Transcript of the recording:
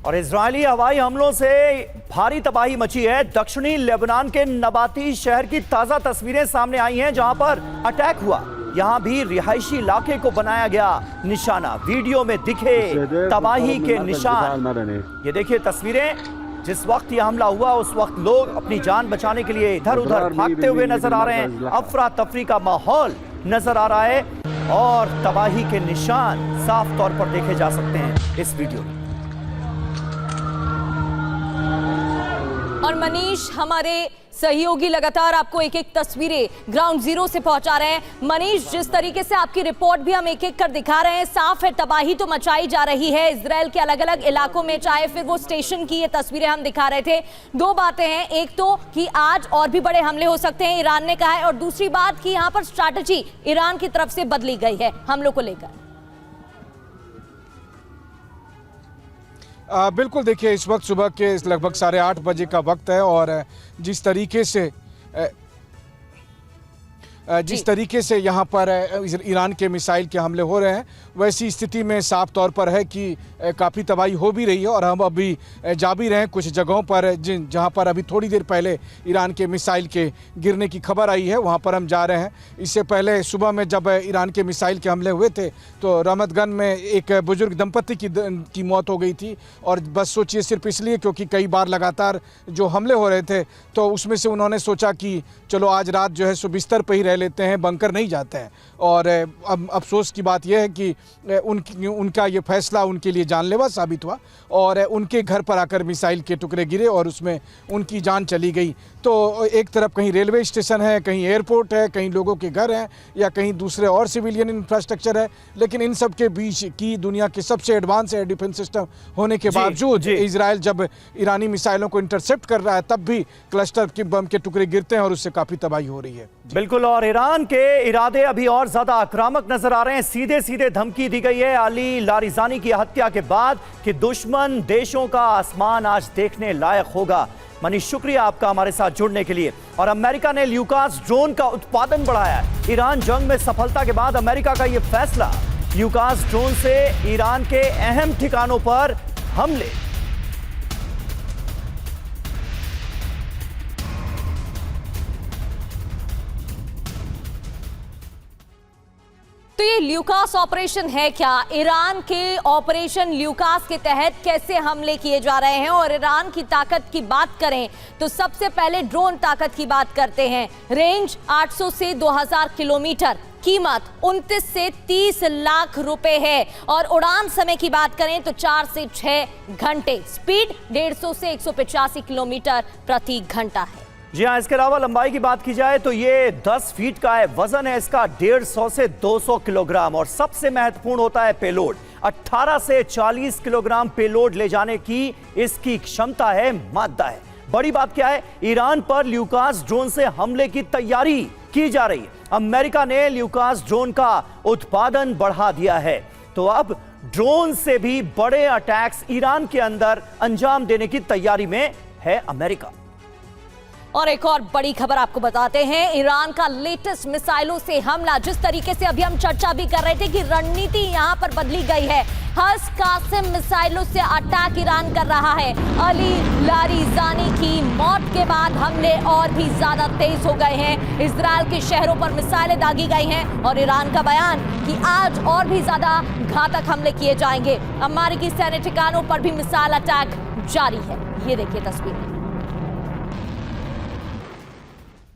और इजरायली हवाई हमलों से भारी तबाही मची है। दक्षिणी लेबनान के नबाती शहर की ताजा तस्वीरें सामने आई हैं, जहां पर अटैक हुआ। यहां भी रिहायशी इलाके को बनाया गया निशाना। वीडियो में दिखे तबाही के निशान। ये देखिए तस्वीरें। जिस वक्त यह हमला हुआ उस वक्त लोग अपनी जान बचाने के लिए इधर उधर भागते हुए नजर आ रहे हैं। अफरा तफरी का माहौल नजर आ रहा है और तबाही के निशान साफ तौर पर देखे जा सकते हैं इस वीडियो में। और मनीष, हमारे सहयोगी लगातार आपको एक एक तस्वीरें ग्राउंड जीरो से पहुंचा रहे हैं। मनीष, जिस तरीके से आपकी रिपोर्ट भी हम एक एक कर दिखा रहे हैं, साफ है तबाही तो मचाई जा रही है इजराइल के अलग अलग इलाकों में। चाहे फिर वो स्टेशन की ये तस्वीरें हम दिखा रहे थे। दो बातें हैं, एक तो कि आज और भी बड़े हमले हो सकते हैं, ईरान ने कहा है, और दूसरी बात कि यहाँ पर स्ट्रैटेजी ईरान की तरफ से बदली गई है हमलों को लेकर। बिल्कुल, देखिए इस वक्त सुबह के लगभग 8:30 बजे का वक्त है और जिस तरीके से यहाँ पर ईरान के मिसाइल के हमले हो रहे हैं, वैसी स्थिति में साफ तौर पर है कि काफ़ी तबाही हो भी रही है। और हम अभी जा भी रहे हैं कुछ जगहों पर जहाँ पर अभी थोड़ी देर पहले ईरान के मिसाइल के गिरने की खबर आई है, वहाँ पर हम जा रहे हैं। इससे पहले सुबह में जब ईरान के मिसाइल के हमले हुए थे तो रहमतगंज में एक बुजुर्ग दंपति की मौत हो गई थी। और बस सोचिए, सिर्फ इसलिए क्योंकि कई बार लगातार जो हमले हो रहे थे तो उसमें से उन्होंने सोचा कि चलो आज रात जो है सो बिस्तर पर ही रह लेते हैं, बंकर नहीं जाते हैं। और अब अफसोस की बात यह है कि उनका ये फैसला उनके लिए जानलेवा साबित हुआ और उनके घर पर आकर मिसाइल के टुकड़े गिरे और उसमें उनकी जान चली गई। तो एक तरफ कहीं रेलवे स्टेशन है, कहीं एयरपोर्ट है, कहीं लोगों के घर हैं या कहीं दूसरे और सिविलियन इंफ्रास्ट्रक्चर है, लेकिन इन सब के बीच की दुनिया के सबसे एडवांस एयर डिफेंस सिस्टम होने के बावजूद इजराइल जब ईरानी मिसाइलों को इंटरसेप्ट कर रहा है तब भी क्लस्टर के बम के टुकड़े गिरते हैं और उससे काफ़ी तबाही हो रही है। बिल्कुल, और ईरान के इरादे अभी और ज्यादा आक्रामक नजर आ रहे हैं। सीधे सीधे धमकी दी गई है अली लारिजानी की हत्या के बाद कि दुश्मन देशों का आसमान आज देखने लायक होगा। मनीष, शुक्रिया आपका हमारे साथ जुड़ने के लिए। और अमेरिका ने ल्यूकास ड्रोन का उत्पादन बढ़ाया है। ईरान जंग में सफलता के बाद अमेरिका का यह फैसला, ल्यूकास ड्रोन से ईरान के अहम ठिकानों पर हमले। तो ये ल्यूकास ऑपरेशन है क्या? ईरान के ऑपरेशन ल्यूकास के तहत कैसे हमले किए जा रहे हैं? और ईरान की ताकत की बात करें तो सबसे पहले ड्रोन ताकत की बात करते हैं। रेंज 800 से 2000 किलोमीटर, कीमत 29 से 30 लाख रुपए है। और उड़ान समय की बात करें तो 4 से 6 घंटे, स्पीड 150 से 185 किलोमीटर प्रति घंटा है। जी हाँ, इसके अलावा लंबाई की बात की जाए तो ये 10 फीट का है। वजन है इसका 150 से 200 किलोग्राम। और सबसे महत्वपूर्ण होता है पेलोड। 18 से 40 किलोग्राम पेलोड ले जाने की इसकी क्षमता है, मादा है। बड़ी बात क्या है, ईरान पर ल्यूकास ड्रोन से हमले की तैयारी की जा रही है। अमेरिका ने ल्यूकास ड्रोन का उत्पादन बढ़ा दिया है। तो अब ड्रोन से भी बड़े अटैक्स ईरान के अंदर अंजाम देने की तैयारी में है अमेरिका। और एक और बड़ी खबर आपको बताते हैं, ईरान का लेटेस्ट मिसाइलों से हमला। जिस तरीके से अभी हम चर्चा भी कर रहे थे कि रणनीति यहां पर बदली गई है। हस कासिम मिसाइलों से अटैक ईरान कर रहा है। अली लारिजानी की मौत के बाद हमले और भी ज्यादा तेज हो गए हैं। इजराइल के शहरों पर मिसाइलें दागी गई हैं और ईरान का बयान कि आज और भी ज्यादा घातक हमले किए जाएंगे। अमेरिकी सैन्य ठिकानों पर भी मिसाइल अटैक जारी है। ये देखिए तस्वीरें।